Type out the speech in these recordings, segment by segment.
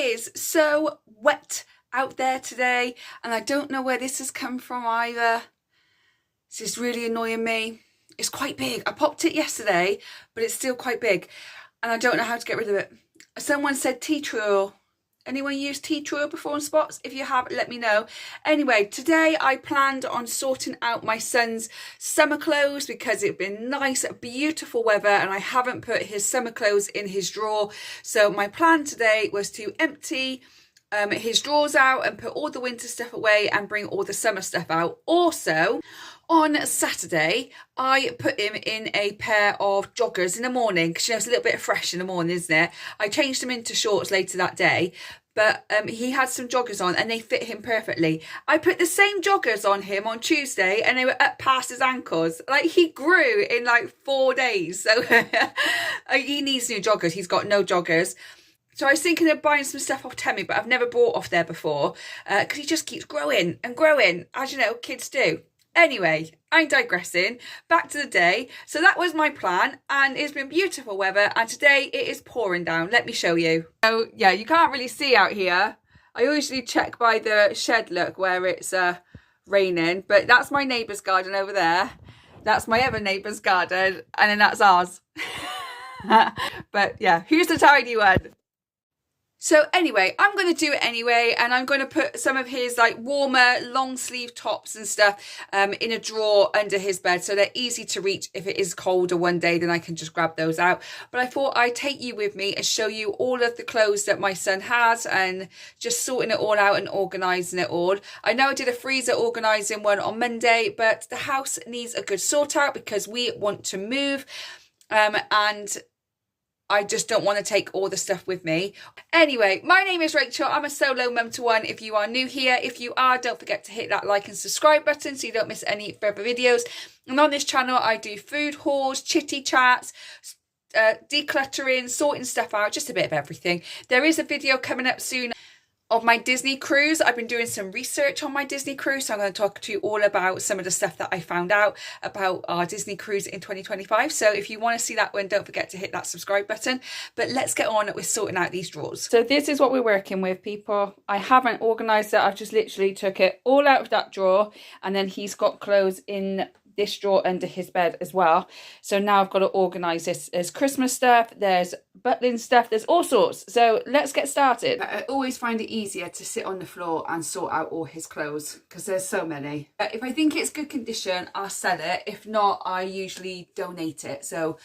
is so wet out there today, and I don't know where this has come from either. This is really annoying me. It's quite big. I popped it yesterday, but it's still quite big, and I don't know how to get rid of it. Someone said tea tree oil. Anyone used tea tree oil before on spots? If you have, let me know. Anyway, today I planned on sorting out my son's summer clothes because it'd been nice, beautiful weather, and I haven't put his summer clothes in his drawer. So my plan today was to empty his drawers out and put all the winter stuff away and bring all the summer stuff out. Also, on Saturday, I put him in a pair of joggers in the morning because, you know, it's a little bit fresh in the morning, isn't it? I changed them into shorts later that day, but he had some joggers on and they fit him perfectly. I put the same joggers on him on Tuesday and they were up past his ankles. Like, he grew in like 4 days. So he needs new joggers. He's got no joggers. So I was thinking of buying some stuff off Temu, but I've never bought off there before because he just keeps growing and growing, as you know, kids do. Anyway, I'm digressing. Back to the day. So that was my plan, and it's been beautiful weather, and today it is pouring down. Let me show you. So yeah, you can't really see out here. I usually check by the shed look where it's raining, but that's my neighbour's garden over there. That's my other neighbour's garden, and then that's ours. But yeah, who's the tidy one? So anyway, I'm going to do it anyway, and I'm going to put some of his like warmer long sleeve tops and stuff in a drawer under his bed, so they're easy to reach. If it is colder one day, then I can just grab those out. But I thought I'd take you with me and show you all of the clothes that my son has, and just sorting it all out and organising it all. I know I did a freezer organising one on Monday, but the house needs a good sort out because we want to move, and I just don't want to take all the stuff with me. Anyway, my name is Rachel. I'm a solo mum to one if you are new here. If you are, don't forget to hit that like and subscribe button so you don't miss any further videos. And on this channel, I do food hauls, chitty chats, decluttering, sorting stuff out, just a bit of everything. There is a video coming up soon of my Disney cruise. I've been doing some research on my Disney cruise, so I'm going to talk to you all about some of the stuff that I found out about our Disney cruise in 2025. So if you want to see that one, don't forget to hit that subscribe button. But let's get on with sorting out these drawers. So this is what we're working with, people. I haven't organised it. I've just literally took it all out of that drawer, and then he's got clothes in this drawer under his bed as well. So now I've got to organise this. There's Christmas stuff, there's Butlin stuff, there's all sorts. So let's get started. I always find it easier to sit on the floor and sort out all his clothes because there's so many. If I think it's good condition, I'll sell it. If not, I usually donate it. So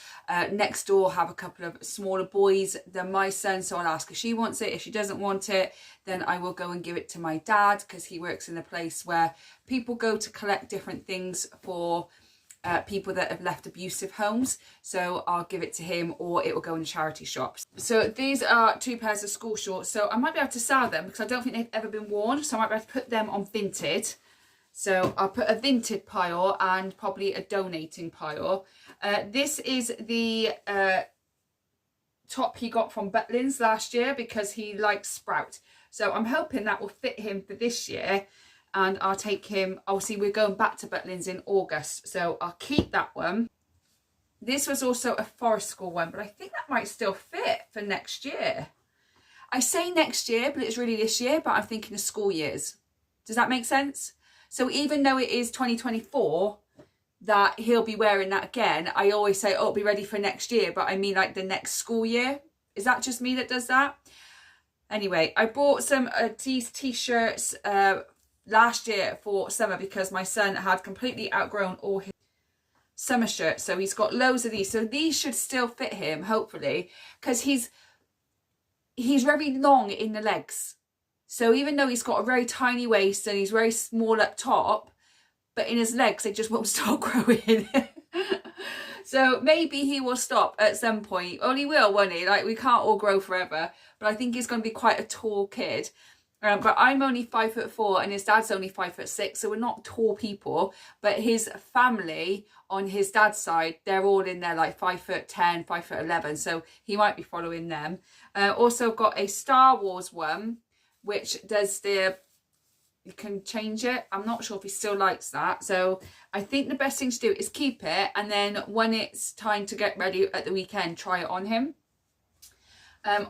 next door have a couple of smaller boys than my son, so I'll ask if she wants it. If she doesn't want it, then I will go and give it to my dad because he works in a place where people go to collect different things for people that have left abusive homes. So I'll give it to him, or it will go in charity shops. So these are 2 pairs of school shorts. So I might be able to sell them because I don't think they've ever been worn. So I might be able to put them on Vinted. So I'll put a Vinted pile and probably a donating pile. This is the top he got from Butlins last year because he likes Sprout. So I'm hoping that will fit him for this year, and I'll take him. Obviously, we're going back to Butlins in August, so I'll keep that one. This was also a forest school one, but I think that might still fit for next year. I say next year, but it's really this year, but I'm thinking of school years. Does that make sense? So even though it is 2024, that he'll be wearing that again, I always say, oh, be ready for next year, but I mean like the next school year. Is that just me that does that? Anyway, I bought some these t-shirts last year for summer because my son had completely outgrown all his summer shirts. So he's got loads of these. So these should still fit him, hopefully, because he's very long in the legs. So even though he's got a very tiny waist and he's very small up top, but in his legs, they just won't stop growing. So maybe he will stop at some point. Well, he will, won't he? Like, we can't all grow forever. But I think he's going to be quite a tall kid. But I'm only 5'4" and his dad's only 5'6", so we're not tall people. But his family on his dad's side, they're all in there like 5'10", 5'11", so he might be following them. Also got a Star Wars one, which does the, you can change it. I'm not sure if he still likes that. So I think the best thing to do is keep it, and then when it's time to get ready at the weekend, try it on him.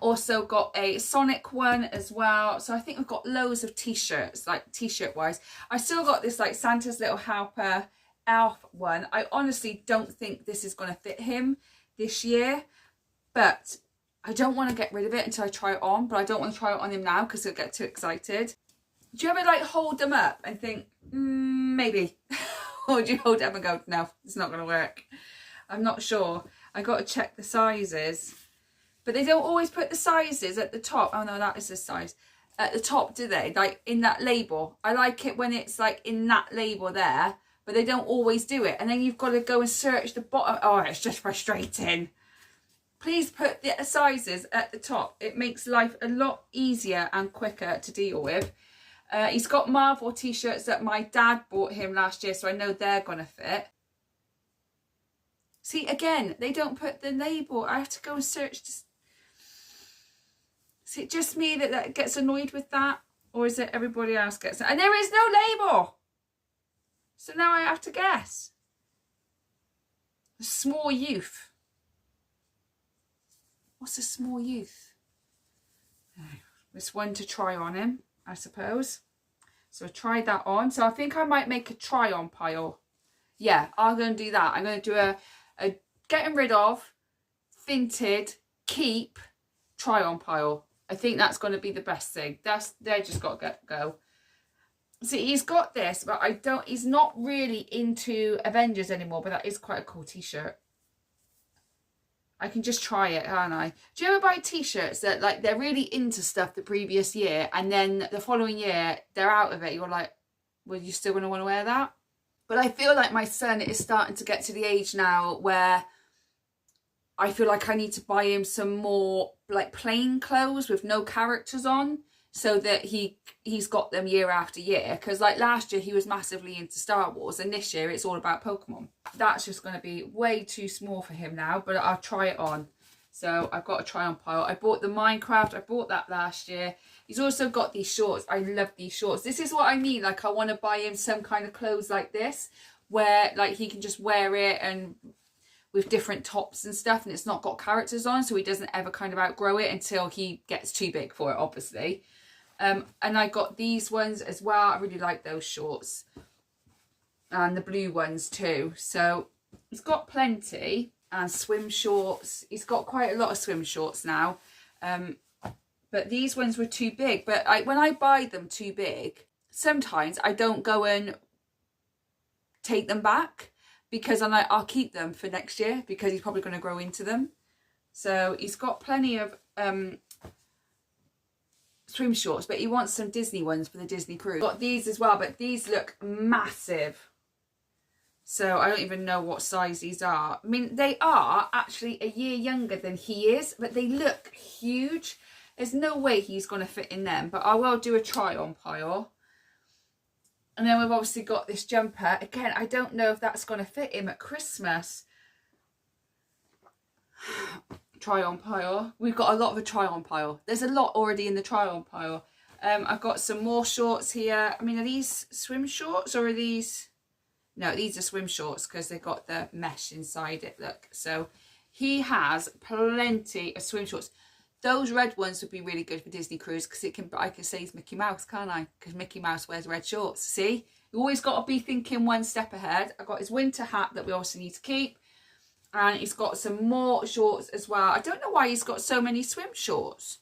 Also got a Sonic one as well. So I think I've got loads of t-shirts, like t-shirt wise. I still got this like Santa's Little Helper elf one. I honestly don't think this is going to fit him this year, but I don't want to get rid of it until I try it on. But I don't want to try it on him now because he'll get too excited. Do you ever like hold them up and think, maybe? Or do you hold them and go, no, it's not going to work? I'm not sure. I got to check the sizes. But they don't always put the sizes at the top. Oh no, that is the size. At the top, do they? Like in that label. I like it when it's like in that label there. But they don't always do it. And then you've got to go and search the bottom. Oh, it's just frustrating. Please put the sizes at the top. It makes life a lot easier and quicker to deal with. He's got Marvel t-shirts that my dad bought him last year. So I know they're going to fit. See, again, they don't put the label. I have to go and search. Is it just me that gets annoyed with that? Or is it everybody else gets it? And there is no label. So now I have to guess. A small youth. What's a small youth? This one to try on him, I suppose. So I tried that on. So I think I might make a try on pile. Yeah, I'm going to do that. I'm going to do a getting rid of, vinted, keep, try on pile. I think that's going to be the best thing. They just got to go. See, he's got this, but he's not really into Avengers anymore, but that is quite a cool t-shirt. I can just try it, can't I? Do you ever buy t-shirts that like they're really into stuff the previous year and then the following year they're out of it? You're like, well, you still going to want to wear that? But I feel like my son is starting to get to the age now where I feel like I need to buy him some more like plain clothes with no characters on so that he's got them year after year. Because like last year he was massively into Star Wars and this year it's all about Pokemon. That's just going to be way too small for him now, but I'll try it on. So I've got a try on pile. I bought the Minecraft. I bought that last year. He's also got these shorts. I love these shorts. This is what I mean. Like I want to buy him some kind of clothes like this where like he can just wear it and with different tops and stuff, and it's not got characters on, so he doesn't ever kind of outgrow it until he gets too big for it, obviously. And I got these ones as well. I really like those shorts. And the blue ones too. So he's got plenty. And swim shorts. He's got quite a lot of swim shorts now. But these ones were too big. But when I buy them too big, sometimes I don't go and take them back. Because I'm like, I'll keep them for next year. Because he's probably going to grow into them. So he's got plenty of swim shorts. But he wants some Disney ones for the Disney cruise. Got these as well. But these look massive. So I don't even know what size these are. I mean, they are actually a year younger than he is. But they look huge. There's no way he's going to fit in them. But I will do a try on pile. And then we've obviously got this jumper. Again, I don't know if that's going to fit him at Christmas. Try on pile. We've got a lot of a try on pile. There's a lot already in the try on pile. I've got some more shorts here. I mean, are these swim shorts or are these... No, these are swim shorts because they've got the mesh inside it. Look. So he has plenty of swim shorts. Those red ones would be really good for Disney Cruise because I can say he's Mickey Mouse, can't I? Because Mickey Mouse wears red shorts. See? You always got to be thinking one step ahead. I've got his winter hat that we also need to keep. And he's got some more shorts as well. I don't know why he's got so many swim shorts.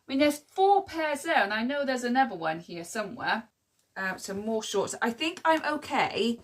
I mean, there's 4 pairs there. And I know there's another one here somewhere. Some more shorts. I think I'm okay.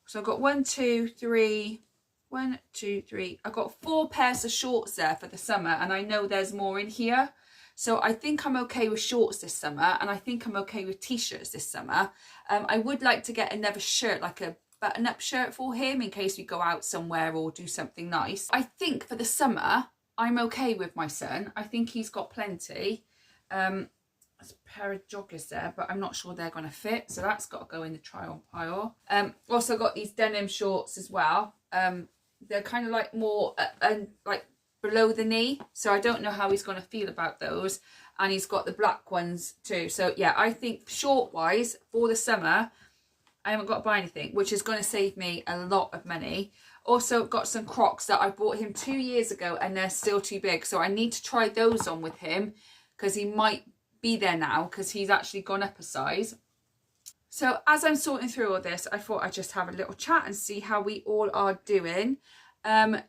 So I've got 1, 2, 3... 1, 2, 3. I've got 4 pairs of shorts there for the summer and I know there's more in here. So I think I'm okay with shorts this summer and I think I'm okay with t-shirts this summer. I would like to get another shirt, like a button-up shirt for him in case we go out somewhere or do something nice. I think for the summer, I'm okay with my son. I think he's got plenty. There's a pair of joggers there, but I'm not sure they're going to fit. So that's got to go in the try-on pile. Also got these denim shorts as well. They're kind of like more like below the knee. So I don't know how he's going to feel about those. And he's got the black ones too. So yeah, I think short wise for the summer, I haven't got to buy anything, which is going to save me a lot of money. Also got some Crocs that I bought him 2 years ago and they're still too big. So I need to try those on with him because he might be there now because he's actually gone up a size. So as I'm sorting through all this, I thought I'd just have a little chat and see how we all are doing.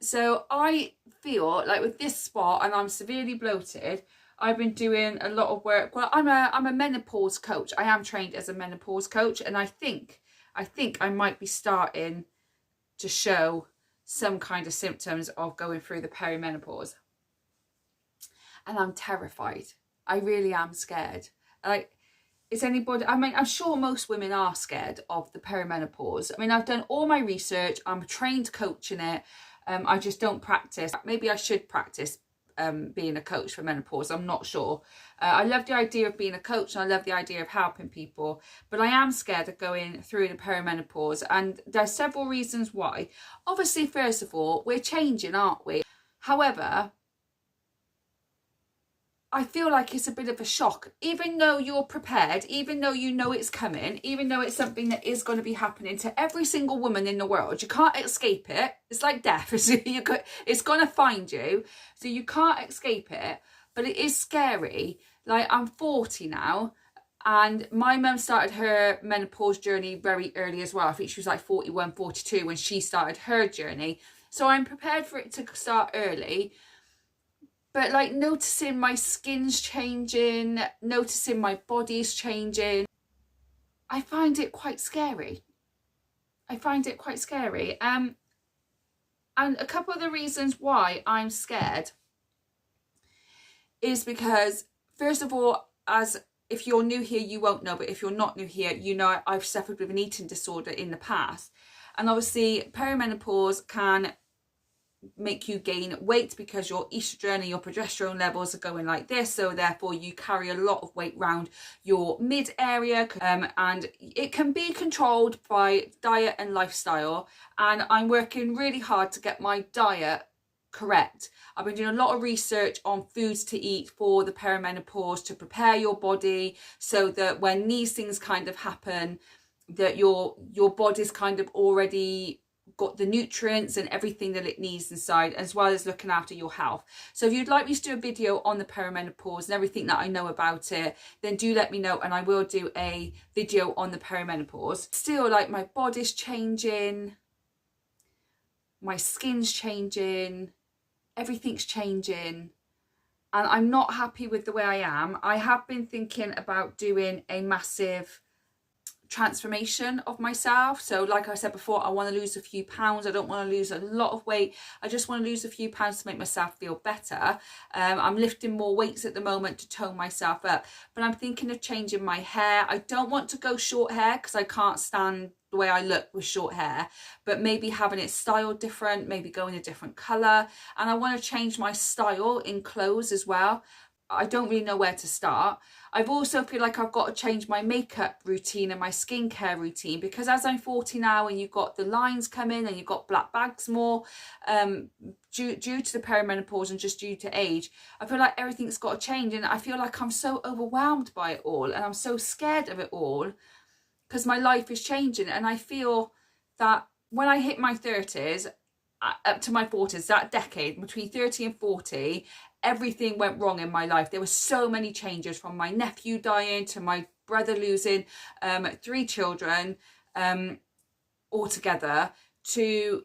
So I feel like with this spot, and I'm severely bloated, I've been doing a lot of work. Well, I'm a menopause coach. I am trained as a menopause coach, and I think I might be starting to show some kind of symptoms of going through the perimenopause. And I'm terrified. I really am scared. Like, is anybody, I mean, I'm sure most women are scared of the perimenopause. I mean, I've done all my research. I'm a trained coach in it. I just don't practice. Maybe I should practice being a coach for menopause. I'm not sure. I love the idea of being a coach and I love the idea of helping people, but I am scared of going through the perimenopause, and there's several reasons why. Obviously, first of all, we're changing, aren't we? However, I feel like it's a bit of a shock, even though you're prepared, even though you know it's coming, even though it's something that is going to be happening to every single woman in the world. You can't escape it. It's like death. It's going to find you. So you can't escape it, but it is scary. Like, I'm 40 now, and my mum started her menopause journey very early as well. I think she was like 41, 42 when she started her journey. So I'm prepared for it to start early. But like, noticing my skin's changing, noticing my body's changing, I find it quite scary. I find it quite scary. And a couple of the reasons why I'm scared is because, first of all, as if you're new here, you won't know, but if you're not new here, you know I've suffered with an eating disorder in the past. And obviously, perimenopause can make you gain weight because your estrogen and your progesterone levels are going like this, so therefore you carry a lot of weight around your mid area, and it can be controlled by diet and lifestyle, and I'm working really hard to get my diet correct. I've been doing a lot of research on foods to eat for the perimenopause to prepare your body so that when these things kind of happen, that your body's kind of already got the nutrients and everything that it needs inside, as well as looking after your health. So if you'd like me to do a video on the perimenopause and everything that I know about it, then do let me know and I will do a video on the perimenopause. Still, like, my body's changing, my skin's changing, everything's changing, and I'm not happy with the way I am. I have been thinking about doing a massive transformation of myself. So like I said before, I want to lose a few pounds. I don't want to lose a lot of weight. I just want to lose a few pounds to make myself feel better. I'm lifting more weights at the moment to tone myself up, but I'm thinking of changing my hair. I don't want to go short hair because I can't stand the way I look with short hair, but maybe having it styled different, maybe going a different colour. And I want to change my style in clothes as well. I don't really know where to start. I've also feel like I've got to change my makeup routine and my skincare routine, because as I'm 40 now and you've got the lines coming and you've got black bags more, due to the perimenopause and just due to age, I feel like everything's got to change, and I feel like I'm so overwhelmed by it all and I'm so scared of it all because my life is changing. And I feel that when I hit my 30s, up to my 40s, that decade between 30 and 40, everything went wrong in my life. There were so many changes, from my nephew dying to my brother losing 3 children altogether, to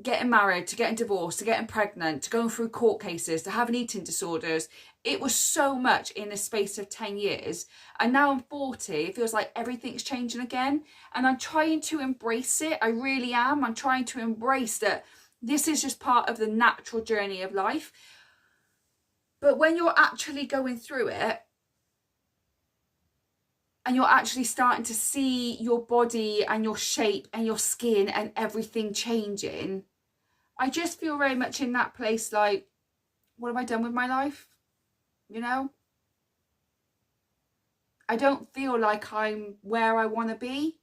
getting married, to getting divorced, to getting pregnant, to going through court cases, to having eating disorders. It was so much in the space of 10 years. And now I'm 40, it feels like everything's changing again. And I'm trying to embrace it. I really am. I'm trying to embrace that this is just part of the natural journey of life. But when you're actually going through it, and you're actually starting to see your body and your shape and your skin and everything changing, I just feel very much in that place like, what have I done with my life? You know? I don't feel like I'm where I want to be.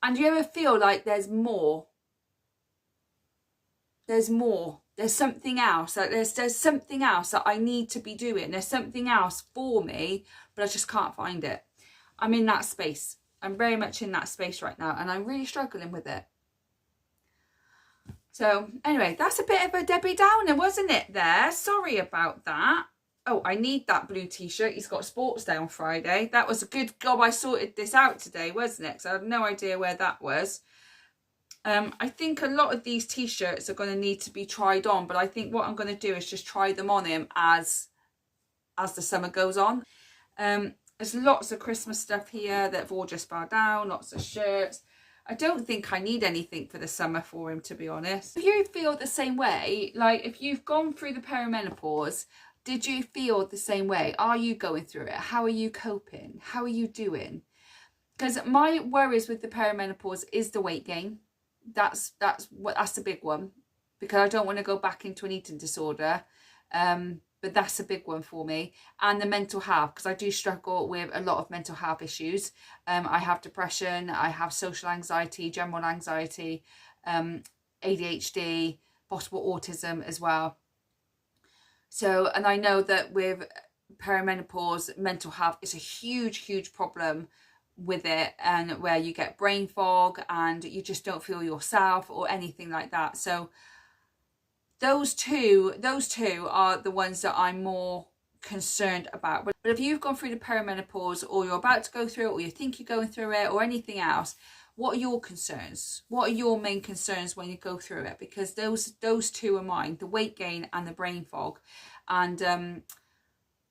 And do you ever feel like there's more? There's more. There's something else. Like there's something else that I need to be doing. There's something else for me, but I just can't find it. I'm in that space. I'm very much in that space right now, and I'm really struggling with it. So anyway, that's a bit of a Debbie Downer, wasn't it there? Sorry about that. Oh, I need that blue t-shirt. He's got sports day on Friday. That was a good job I sorted this out today, wasn't it? Because I have no idea where that was. I think a lot of these t-shirts are going to need to be tried on, but I think what I'm going to do is just try them on him as the summer goes on. There's lots of Christmas stuff here that have all just bowed down, lots of shirts. I don't think I need anything for the summer for him, to be honest. If you feel the same way, like if you've gone through the perimenopause, did you feel the same way? Are you going through it? How are you coping? How are you doing? Because my worries with the perimenopause is the weight gain. That's the big one, because I don't want to go back into an eating disorder. But that's a big one for me. And the mental health, because I do struggle with a lot of mental health issues. I have depression, I have social anxiety, general anxiety, ADHD, possible autism as well. So, and I know that with perimenopause, mental health is a huge problem with it, and where you get brain fog and you just don't feel yourself or anything like that. So those two are the ones that I'm more concerned about. But if you've gone through the perimenopause, or you're about to go through it, or you think you're going through it, or anything else, what are your concerns? What are your main concerns when you go through it? Because those two are mine, the weight gain and the brain fog. And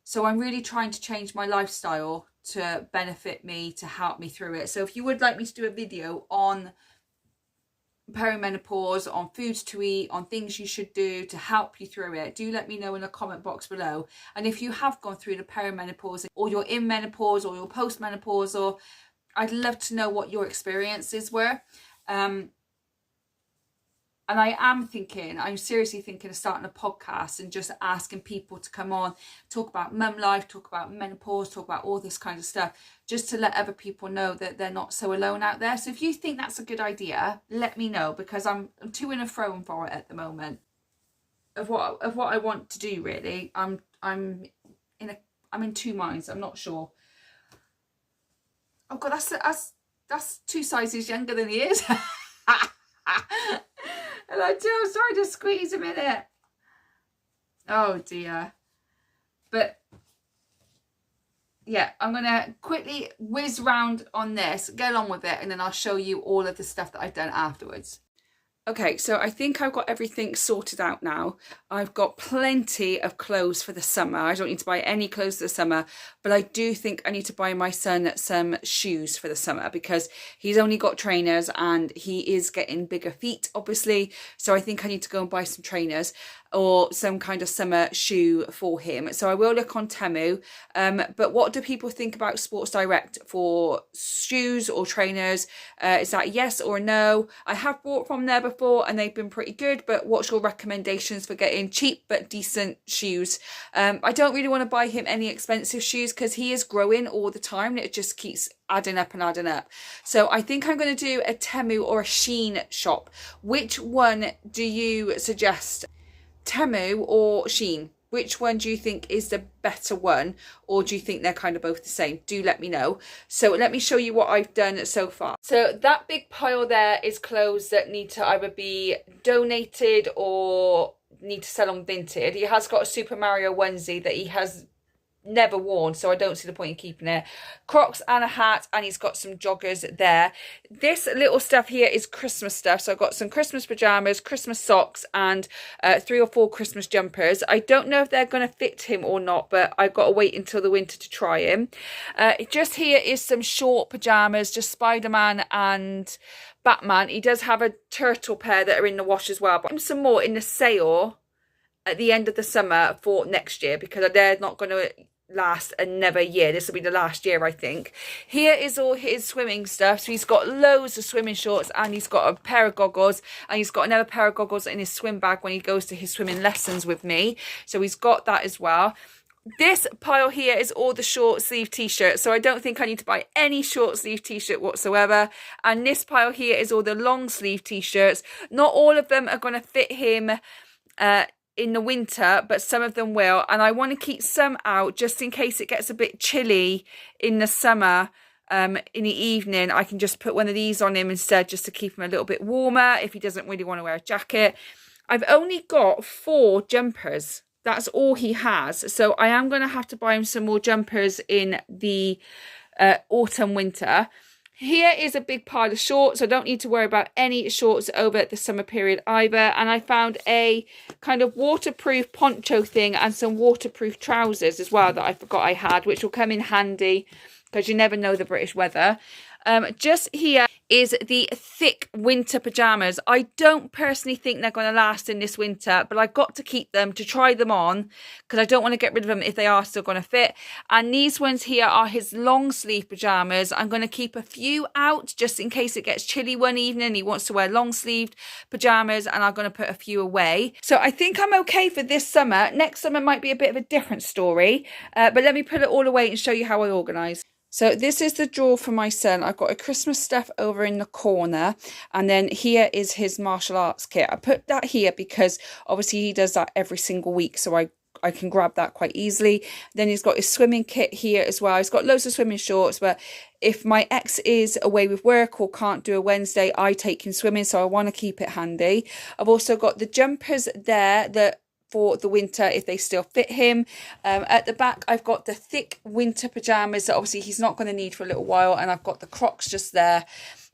so I'm really trying to change my lifestyle to benefit me, to help me through it. So if you would like me to do a video on perimenopause, on foods to eat, on things you should do to help you through it, do let me know in the comment box below. And if you have gone through the perimenopause, or you're in menopause, or you're post-menopause, or I'd love to know what your experiences were. And I'm seriously thinking of starting a podcast and just asking people to come on, talk about mum life, talk about menopause, talk about all this kind of stuff, just to let other people know that they're not so alone out there. So if you think that's a good idea, let me know, because I'm to and fro for it at the moment of what I want to do. Really, I'm in two minds. I'm not sure. Oh God, that's 2 sizes younger than he is. And I'm trying to squeeze him in it. Oh dear. But yeah, I'm going to quickly whiz round on this, get on with it, and then I'll show you all of the stuff that I've done afterwards. Okay, so I think I've got everything sorted out now. I've got plenty of clothes for the summer. I don't need to buy any clothes for the summer, but I do think I need to buy my son some shoes for the summer, because he's only got trainers and he is getting bigger feet, obviously. So I think I need to go and buy some trainers or some kind of summer shoe for him. So I will look on Temu. But what do people think about Sports Direct for shoes or trainers? Is that yes or no? I have bought from there before and they've been pretty good, but what's your recommendations for getting cheap but decent shoes? I don't really want to buy him any expensive shoes because he is growing all the time and it just keeps adding up and adding up. So I think I'm going to do a Temu or a Shein shop. Which one do you suggest? Temu or Shein? Which one do you think is the better one, or do you think they're kind of both the same? Do let me know. So let me show you what I've done so far. So that big pile there is clothes that need to either be donated or need to sell on Vinted. He has got a Super Mario onesie that he has never worn, so I don't see the point in keeping it. Crocs and a hat, and he's got some joggers there. This little stuff here is Christmas stuff, so I've got some Christmas pajamas, Christmas socks, and 3 or 4 Christmas jumpers. I don't know if they're going to fit him or not, but I've got to wait until the winter to try him. Just here is some short pajamas, just Spider-Man and Batman. He does have a turtle pair that are in the wash as well, but some more in the sale at the end of the summer for next year, because they're not going to last another year. This will be the last year, I think. Here is all his swimming stuff. So he's got loads of swimming shorts, and he's got a pair of goggles, and he's got another pair of goggles in his swim bag when he goes to his swimming lessons with me. So he's got that as well. This pile here is all the short sleeve t-shirts, so I don't think I need to buy any short sleeve t-shirt whatsoever. And this pile here is all the long sleeve t-shirts. Not all of them are going to fit him in the winter, but some of them will, and I want to keep some out just in case it gets a bit chilly in the summer, in the evening, I can just put one of these on him instead, just to keep him a little bit warmer if he doesn't really want to wear a jacket. I've only got 4 jumpers. That's all he has. So I am going to have to buy him some more jumpers in the autumn, winter. Here is a big pile of shorts. I don't need to worry about any shorts over the summer period either. And I found a kind of waterproof poncho thing and some waterproof trousers as well that I forgot I had, which will come in handy because you never know the British weather. Just here is the thick winter pyjamas. I don't personally think they're going to last in this winter, but I've got to keep them to try them on because I don't want to get rid of them if they are still going to fit. And these ones here are his long sleeve pyjamas. I'm going to keep a few out just in case it gets chilly one evening and he wants to wear long sleeved pyjamas, and I'm going to put a few away. So I think I'm okay for this summer. Next summer might be a bit of a different story, but let me put it all away and show you how I organise. So this is the drawer for my son. I've got a Christmas stuff over in the corner, and then here is his martial arts kit. I put that here because obviously he does that every single week, so I can grab that quite easily. Then he's got his swimming kit here as well. He's got loads of swimming shorts, but if my ex is away with work or can't do a Wednesday, I take him swimming, so I want to keep it handy. I've also got the jumpers there that for the winter if they still fit him. At the back I've got the thick winter pyjamas that obviously he's not going to need for a little while, and I've got the Crocs just there.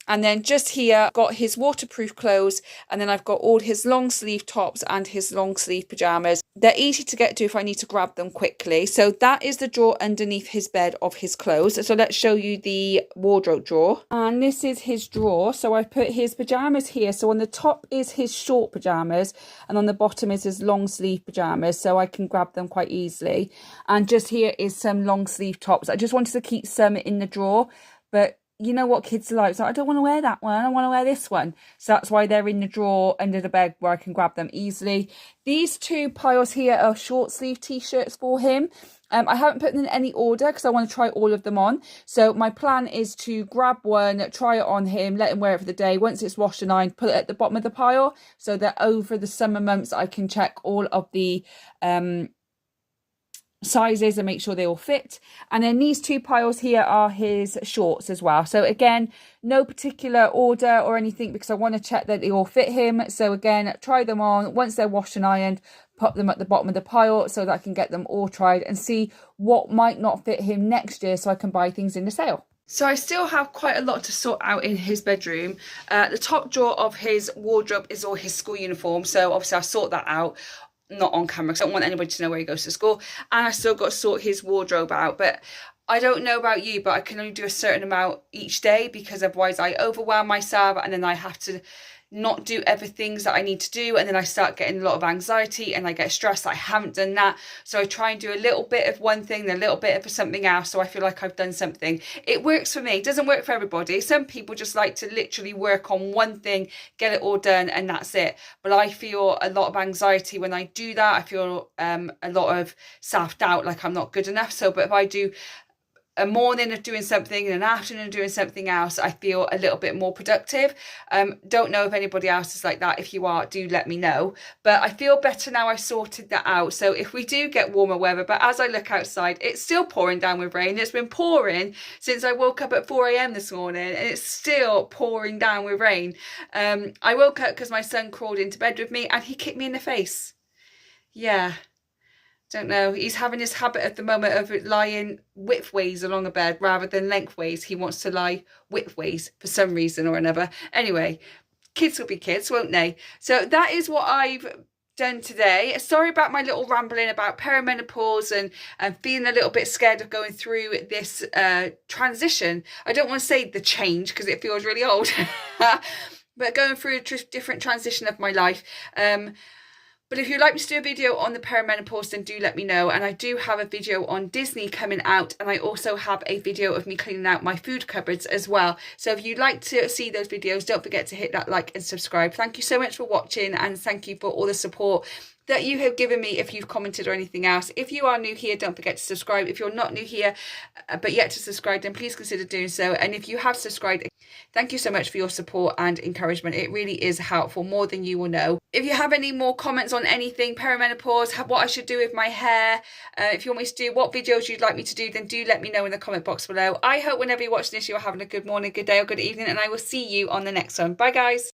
And then just here I've got his waterproof clothes, and then I've got all his long sleeve tops and his long sleeve pyjamas. They're easy to get to if I need to grab them quickly. So that is the drawer underneath his bed of his clothes. So let's show you the wardrobe drawer. And this is his drawer. So I put his pyjamas here. So on the top is his short pyjamas, and on the bottom is his long sleeve pyjamas, so I can grab them quite easily. And just here is some long sleeve tops. I just wanted to keep some in the drawer, but you know what kids are like. So I don't want to wear that one. I want to wear this one. So that's why they're in the drawer under the bed where I can grab them easily. These 2 piles here are short sleeve t-shirts for him. I haven't put them in any order because I want to try all of them on. So my plan is to grab one, try it on him, let him wear it for the day. Once it's washed and ironed, put it at the bottom of the pile so that over the summer months I can check all of the sizes and make sure they all fit. And then these 2 piles here are his shorts as well. So again, no particular order or anything because I want to check that they all fit him. So again, try them on. Once they're washed and ironed, pop them at the bottom of the pile so that I can get them all tried and see what might not fit him next year so I can buy things in the sale. So I still have quite a lot to sort out in his bedroom. The top drawer of his wardrobe is all his school uniform, so obviously I'll sort that out. Not on camera because I don't want anybody to know where he goes to school, and I still got to sort his wardrobe out. But I don't know about you, but I can only do a certain amount each day because otherwise I overwhelm myself and then I have to not do other things that I need to do, and then I start getting a lot of anxiety and I get stressed that I haven't done that. So I try and do a little bit of one thing, a little bit of something else, so I feel like I've done something. It works for me. It doesn't work for everybody. Some people just like to literally work on one thing, get it all done, and that's it. But I feel a lot of anxiety when I do that. I feel a lot of self-doubt, like I'm not good enough. So but if I do a morning of doing something and an afternoon of doing something else, I feel a little bit more productive. Don't know if anybody else is like that. If you are, do let me know. But I feel better now I've sorted that out. So if we do get warmer weather, but as I look outside, it's still pouring down with rain. It's been pouring since I woke up at 4 a.m. this morning, and it's still pouring down with rain. I woke up because my son crawled into bed with me and he kicked me in the face. Yeah. Don't know. He's having his habit at the moment of lying widthways along a bed rather than lengthways. He wants to lie widthways for some reason or another. Anyway, kids will be kids, won't they? So that is what I've done today. Sorry about my little rambling about perimenopause and feeling a little bit scared of going through this transition. I don't want to say the change because it feels really old, but going through a different transition of my life. But if you'd like me to do a video on the perimenopause, then do let me know. And I do have a video on Disney coming out, and I also have a video of me cleaning out my food cupboards as well. So if you'd like to see those videos, don't forget to hit that like and subscribe. Thank you so much for watching, and thank you for all the support that you have given me if you've commented or anything else. If you are new here, don't forget to subscribe. If you're not new here but yet to subscribe, then please consider doing so. And if you have subscribed, Thank you so much for your support and encouragement. It really is helpful, more than you will know. If you have any more comments on anything perimenopause, what I should do with my hair, if you want me to do what videos you'd like me to do, then do let me know in the comment box below. I hope whenever you're watching this, you're having a good morning, good day or good evening, and I will see you on the next one. Bye guys.